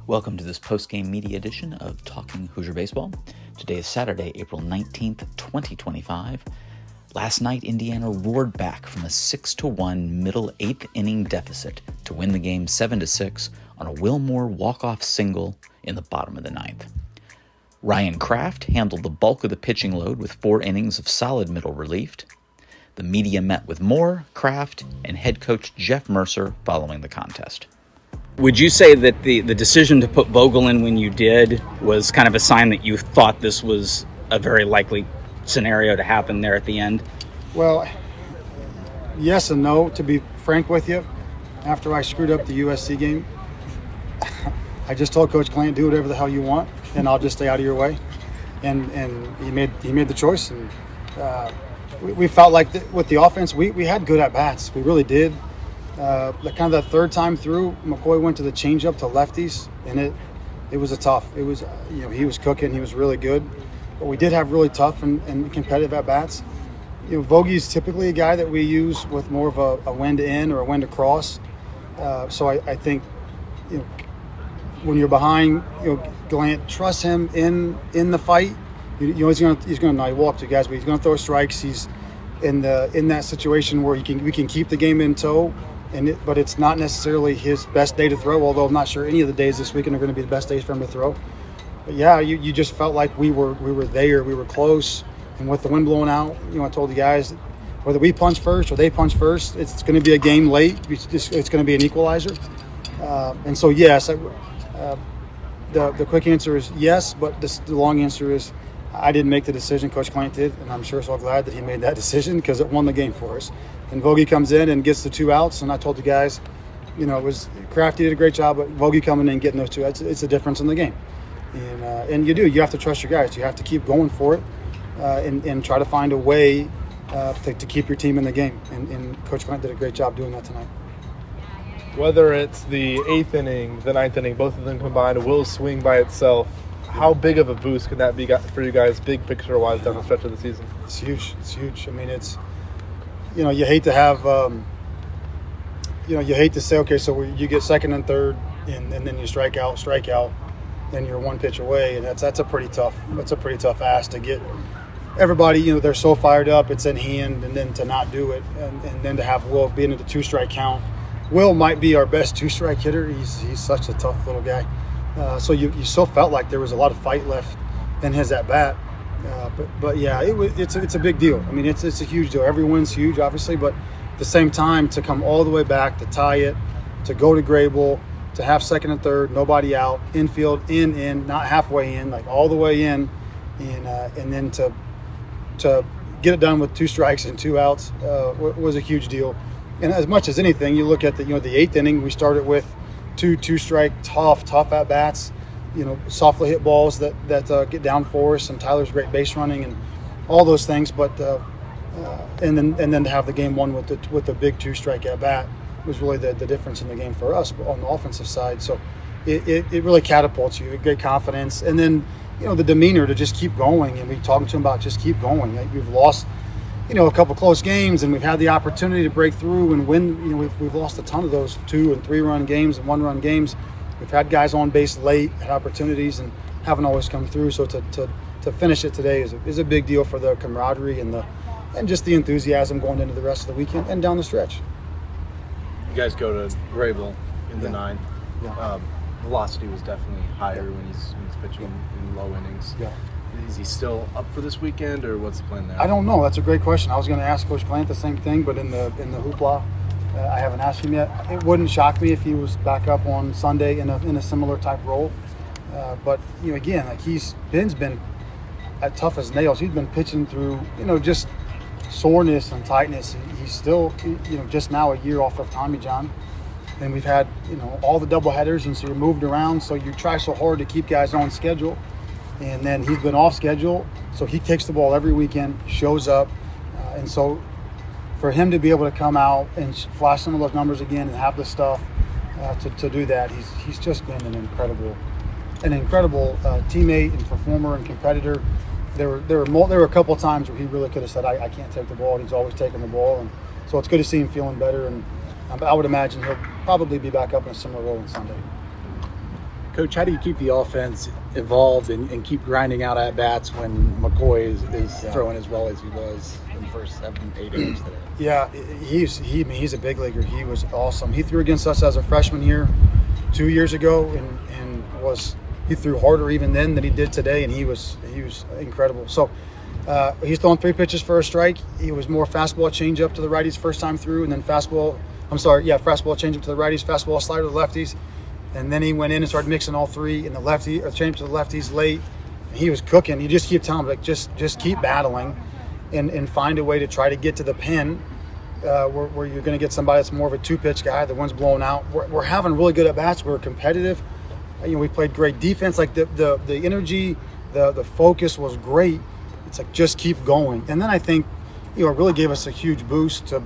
Welcome to this postgame media edition of Talking Hoosier Baseball. Today is Saturday, April 19th, 2025. Last night, Indiana roared back from a 6-1 middle eighth inning deficit to win the game 7-6 on a Wilmore walk-off single in the bottom of the ninth. Ryan Kraft handled the bulk of the pitching load with 4 innings of solid middle relief. The media met with Moore, Kraft, and head coach Jeff Mercer following the contest. Would you say that the decision to put Vogel in when you did was kind of a sign that you thought this was a very likely scenario to happen there at the end? Well, yes and no, to be frank with you. After I screwed up the USC game, I just told Coach Clant, do whatever the hell you want, and I'll just stay out of your way. And he made the choice. And we felt like with the offense, we had good at-bats. We really did. The third time through, McCoy went to the changeup to lefties, and it was he was cooking. He was really good, but we did have really tough and competitive at bats. Vogie's typically a guy that we use with more of a when to in or a when to cross. So I think when you're behind, Gallant, trust him in the fight. He's gonna not walk to guys, but he's gonna throw strikes. He's in that situation where we can keep the game in tow. But it's not necessarily his best day to throw, although I'm not sure any of the days this weekend are going to be the best days for him to throw. But yeah, you just felt like we were there, we were close, and with the wind blowing out, I told the guys whether we punch first or they punch first, it's going to be a game late. It's going to be an equalizer, and so yes, the quick answer is yes, but the long answer is I didn't make the decision. Coach Clant did, and I'm sure so glad that he made that decision because it won the game for us. And Vogie comes in and gets the 2 outs, and I told the guys, it was Crafty did a great job, but Vogie coming in and getting those 2 outs, it's a difference in the game. And you have to trust your guys. You have to keep going for it and try to find a way to keep your team in the game. And Coach Clant did a great job doing that tonight. Whether it's the 8th inning, the 9th inning, both of them combined will swing by itself. How big of a boost can that be for you guys, big picture-wise, down the stretch of the season? It's huge. It's huge. I mean, it's you hate to have you hate to say, okay, so you get second and third, and then you strike out, then you're 1 pitch away, and that's a pretty tough ask to get everybody. They're so fired up, it's in hand, and then to not do it, and then to have Will being in the 2-strike count. Will might be our best 2-strike hitter. He's such a tough little guy. So you still felt like there was a lot of fight left in his at bat, but yeah, it's a big deal. I mean, it's a huge deal. Every win's huge, obviously, but at the same time, to come all the way back, to tie it, to go to Grable, to have second and third, nobody out, infield, in, not halfway in, like all the way in, and then to get it done with 2 strikes and 2 outs was a huge deal. And as much as anything, you look at the 8th inning, we started with 2-strike tough at bats, softly hit balls that get down for us, and Tyler's great base running and all those things. But and then to have the game won with the big 2-strike at bat was really the difference in the game for us on the offensive side. So it really catapults you, great confidence, and then the demeanor to just keep going. And we talking to him about just keep going. Like, we've lost a couple close games, and we've had the opportunity to break through and win. We've lost a ton of those 2- and 3-run games and 1-run games. We've had guys on base late, had opportunities, and haven't always come through. So to finish it today is a big deal for the camaraderie and just the enthusiasm going into the rest of the weekend and down the stretch. You guys go to Grable in the 9th. Yeah. Velocity was definitely higher when he's pitching in low innings. Yeah. Is he still up for this weekend, or what's the plan there? I don't know. That's a great question. I was going to ask Coach Clant the same thing, but in the hoopla, I haven't asked him yet. It wouldn't shock me if he was back up on Sunday in a similar type role. But again, like Ben's been tough as nails. He's been pitching through just soreness and tightness. He's still just now a year off of Tommy John. And we've had all the double headers, and so you're moved around. So you try so hard to keep guys on schedule. And then he's been off schedule, so he takes the ball every weekend, shows up. And so for him to be able to come out and flash some of those numbers again and have the stuff to do that, he's just been an incredible teammate and performer and competitor. There were a couple of times where he really could have said, I can't take the ball, and he's always taking the ball. And so it's good to see him feeling better. And I would imagine he'll probably be back up in a similar role on Sunday. Coach, how do you keep the offense involved and keep grinding out at bats when McCoy is throwing as well as he was in the first 7-8 innings today? Yeah, he's a big leaguer. He was awesome. He threw against us as a freshman here 2 years ago, and he threw harder even then than he did today, and he was incredible. So he's throwing 3 pitches for a strike. He was more fastball changeup to the righties first time through, and then fastball changeup to the righties, fastball slider to the lefties. And then he went in and started mixing all 3 in the lefty, or changed to the lefties late. And he was cooking. You just keep telling him, like, just keep battling and find a way to try to get to the pen where you're going to get somebody that's more of a 2-pitch guy. The one's blown out. We're having really good at-bats. We're competitive. We played great defense. Like the energy, the focus was great. It's like, just keep going. And then I think, it really gave us a huge boost to,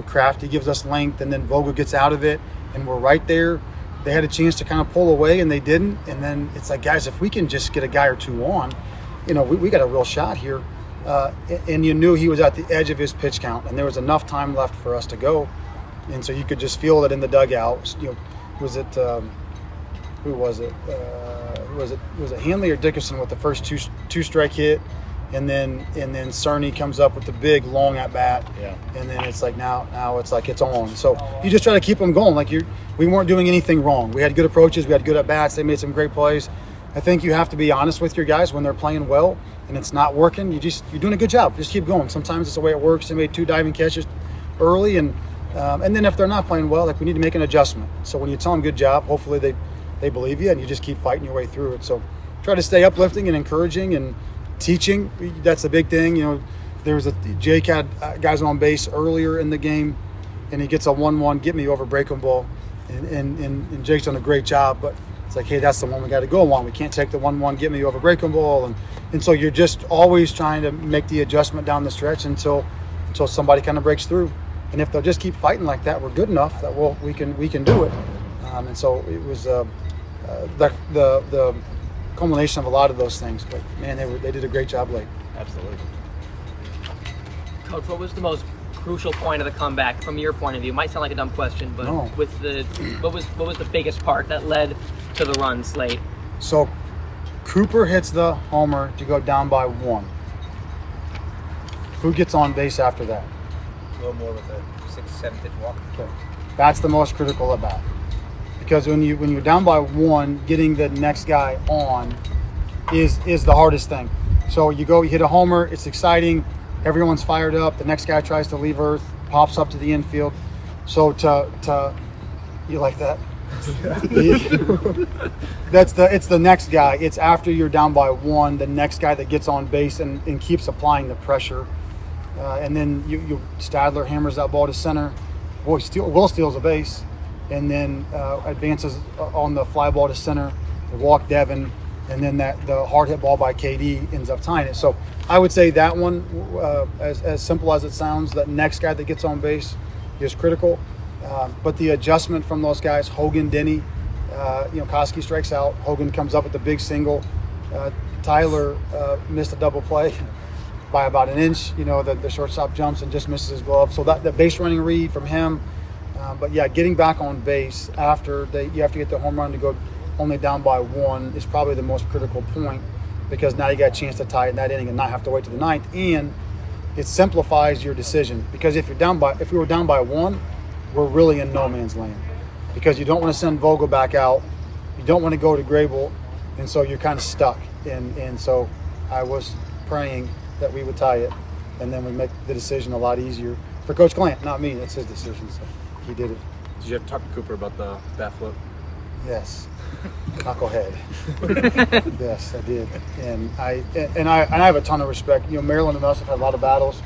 Kraft. He gives us length, and then Vogel gets out of it, and we're right there. They had a chance to kind of pull away, and they didn't. And then it's like, guys, if we can just get a guy or 2 on, we got a real shot here. And you knew he was at the edge of his pitch count, and there was enough time left for us to go. And so you could just feel it in the dugout. Was it who was it? Was it Hanley or Dickerson with the first two strike hit? And then Cerny comes up with the big long at bat, and then it's like now it's like it's on. So you just try to keep them going. Like we weren't doing anything wrong. We had good approaches. We had good at bats. They made some great plays. I think you have to be honest with your guys when they're playing well and it's not working. You're doing a good job. Just keep going. Sometimes it's the way it works. They made 2 diving catches early, and then if they're not playing well, like, we need to make an adjustment. So when you tell them good job, hopefully they believe you, and you just keep fighting your way through it. So try to stay uplifting and encouraging and teaching. That's a big thing. There was Jake had guys on base earlier in the game, and he gets a 1-1 get me over breaking ball, and Jake's done a great job. But it's like, hey, that's the one we got to go on. We can't take the 1-1 get me over breaking ball, and so you're just always trying to make the adjustment down the stretch until somebody kind of breaks through. And if they'll just keep fighting like that, we're good enough that we can do it. And so it was the culmination of a lot of those things. But man, they did a great job late. Absolutely. Coach, what was the most crucial point of the comeback from your point of view? Might sound like a dumb question, but No. what was the biggest part that led to the runs late? So Cooper hits the homer to go down by 1. Who gets on base after that? A little more with a 6-7 pitch walk. Okay. That's the most critical at bat. Because when you're down by 1, getting the next guy on is the hardest thing. So you hit a homer, it's exciting, everyone's fired up, the next guy tries to leave earth, pops up to the infield. So you like that? It's the next guy. It's after you're down by 1, the next guy that gets on base and keeps applying the pressure. And then Stadler hammers that ball to center. Will steals a base, and then advances on the fly ball to center. They walk Devin, and then the hard hit ball by KD ends up tying it. So I would say that one, as simple as it sounds, that next guy that gets on base is critical. But the adjustment from those guys, Hogan, Denny, Koski strikes out. Hogan comes up with the big single. Tyler missed a double play by about an inch. The shortstop jumps and just misses his glove. So that the base running read from him. But yeah, getting back on base after you have to get the home run to go only down by 1 is probably the most critical point, because now you got a chance to tie it in that inning and not have to wait to the 9th, and it simplifies your decision. Because if we were down by 1, we're really in no man's land, because you don't want to send Vogel back out, you don't want to go to Grable, and so you're kind of stuck. And so I was praying that we would tie it, and then we make the decision a lot easier for Coach Glant, not me. That's his decision, so he did it. Did you have to talk to Cooper about the bat flip? Yes. Knucklehead. Yes, I did. And I have a ton of respect. Maryland and us have had a lot of battles.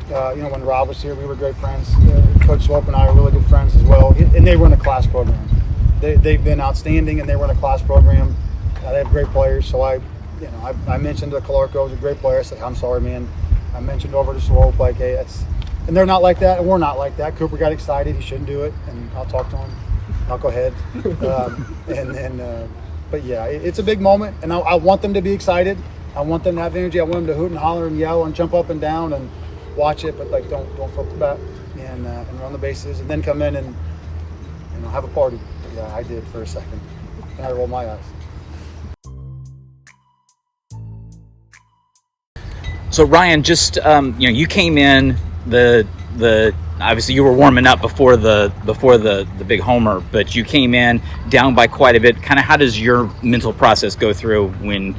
When Rob was here, we were great friends. Coach Swope and I are really good friends as well. And they run a class program. They've been outstanding, and they run a class program. They have great players. So I mentioned to Calarco, was a great player. I said, I'm sorry, man. I mentioned over to Swope, like, hey, and they're not like that, and we're not like that. Cooper got excited. He shouldn't do it, and I'll talk to him. Knucklehead. But yeah, it's a big moment, and I want them to be excited. I want them to have energy. I want them to hoot and holler and yell and jump up and down and watch it, but like don't flip the bat and run the bases, and then come in and have a party. Yeah, I did for a second. and I roll my eyes. So Ryan, just you came in the obviously you were warming up before the big homer, but you came in down by quite a bit. Kind of how does your mental process go through when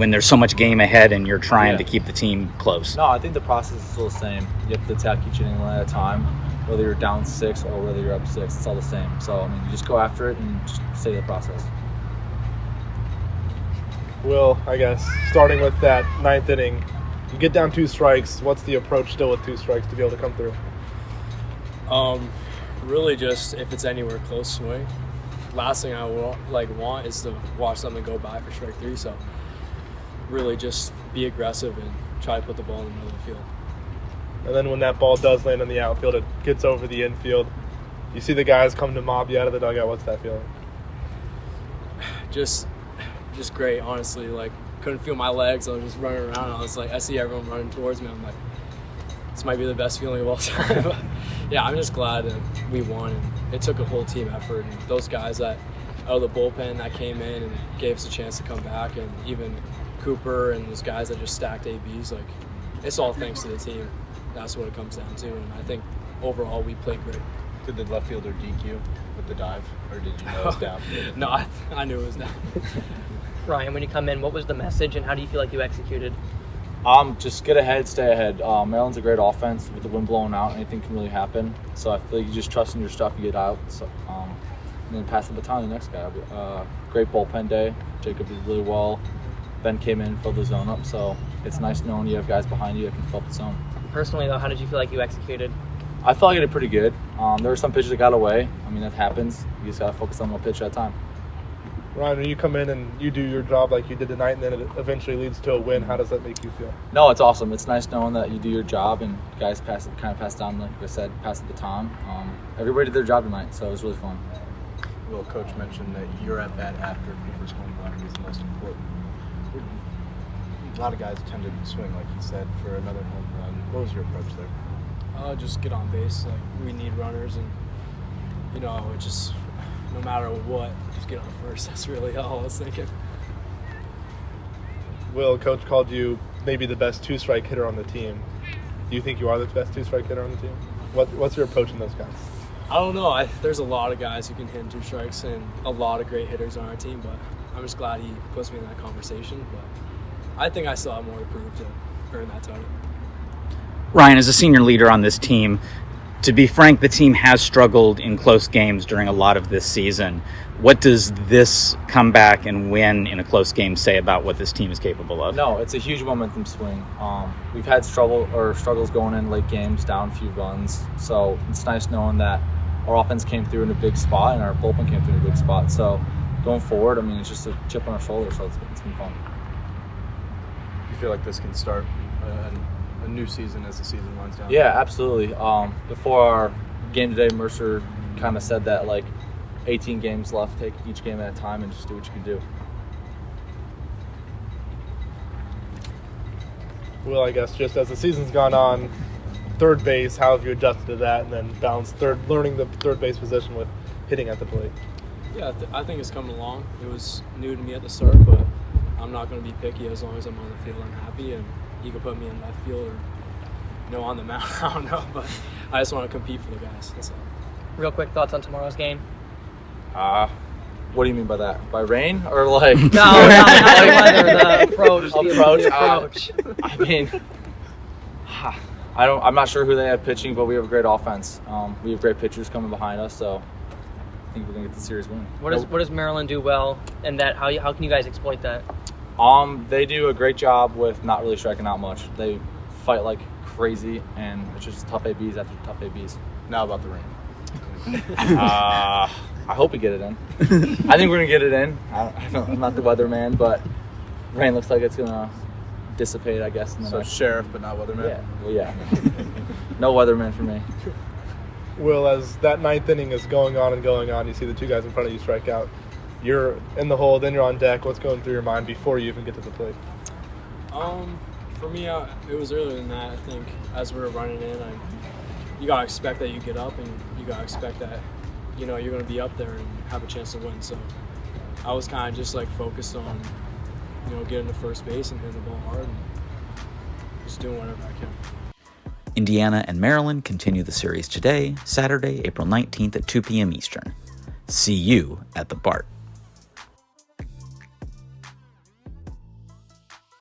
there's so much game ahead and you're trying to keep the team close? No, I think the process is still the same. You have to attack each inning one at a time, whether you're down 6 or whether you're up 6. It's all the same. So I mean, you just go after it and just stay the process. Will, I guess, starting with that 9th inning, you get down 2 strikes. What's the approach still with 2 strikes to be able to come through? Really just if it's anywhere close swing. Last thing I want is to watch something go by for strike 3. So really just be aggressive and try to put the ball in the middle of the field. And then when that ball does land in the outfield, it gets over the infield. You see the guys come to mob you out of the dugout. What's that feeling? Just great, honestly. Like, couldn't feel my legs. I was just running around. I was like, I see everyone running towards me. I'm like, this might be the best feeling of all time. But yeah, I'm just glad that we won. And it took a whole team effort. And those guys that out of the bullpen that came in and gave us a chance to come back, and even Cooper and those guys that just stacked ABs, like, it's all thanks to the team. That's what it comes down to. And I think overall we played great. Did the left fielder DQ with the dive, or did you know it was down? No, I knew it was down. Ryan, when you come in, what was the message and how do you feel like you executed? Just get ahead, stay ahead. Maryland's a great offense. With the wind blowing out, anything can really happen. So I feel like you just trust in your stuff, you get out. So, and then pass the baton to the next guy. Great bullpen day. Jacob did really well. Ben came in, filled the zone up. So it's nice knowing you have guys behind you that can fill up the zone. Personally, though, how did you feel like you executed? I felt like I did pretty good. There were some pitches that got away. I mean, that happens. You just got to focus on one pitch at a time. Ryan, when you come in and you do your job like you did tonight and then it eventually leads to a win, how does that make you feel? No, it's awesome. It's nice knowing that you do your job and guys pass down, like I said, pass the baton. Everybody did their job tonight, so it was really fun. Will, Coach mentioned that your at-bat after Cooper's home run was the most important. A lot of guys tend to swing, like he said, for another home run. What was your approach there? Just get on base. Like, we need runners, and it just no matter what, just get on first. That's really all I was thinking. Will, Coach called you maybe the best 2-strike hitter on the team. Do you think you are the best 2-strike hitter on the team? What's your approach in those guys? I don't know. There's a lot of guys who can hit 2 strikes and a lot of great hitters on our team, but I'm just glad he puts me in that conversation. But I think I still have more to prove to earn that title. Ryan, as a senior leader on this team, to be frank, the team has struggled in close games during a lot of this season. What does this comeback and win in a close game say about what this team is capable of? No, it's a huge momentum swing. We've had struggles going in late games, down a few runs. So it's nice knowing that our offense came through in a big spot and our bullpen came through in a big spot. So going forward, I mean, it's just a chip on our shoulder, so it's been fun. You feel like this can start a new season as the season winds down? Yeah, absolutely. Before our game today, Mercer kind of said that, like, 18 games left, take each game at a time and just do what you can do. Well, I guess just as the season's gone on, third base, how have you adjusted to that and then balanced learning the third base position with hitting at the plate? Yeah, I think it's coming along. It was new to me at the start, but I'm not going to be picky. As long as I'm on the field, I'm happy, and you can put me in left field or on the mound. I don't know, but I just want to compete for the guys. That's all. Real quick thoughts on tomorrow's game? What do you mean by that? By rain or like? No, not the weather. The approach. The approach. I mean, I'm not sure who they have pitching, but we have a great offense. We have great pitchers coming behind us, so I think we're gonna get the series win. What does Maryland do well, and that how can you guys exploit that? They do a great job with not really striking out much. They fight like crazy, and it's just tough ABs after tough ABs. Now about the rain. I hope we get it in. I think we're gonna get it in. I'm not the weatherman, but rain looks like it's gonna dissipate, I guess. So sheriff, but not weatherman. Yeah. Well, yeah. No weatherman for me. Will, as that 9th inning is going on, you see the 2 guys in front of you strike out. You're in the hole, then you're on deck. What's going through your mind before you even get to the plate? For me, it was earlier than that. I think as we were running in, you gotta expect that you get up, and you gotta expect that you're gonna be up there and have a chance to win. So I was kind of just like focused on, getting to first base and hitting the ball hard and just doing whatever I can. Indiana and Maryland continue the series today, Saturday, April 19th at 2 p.m. Eastern. See you at the Bart.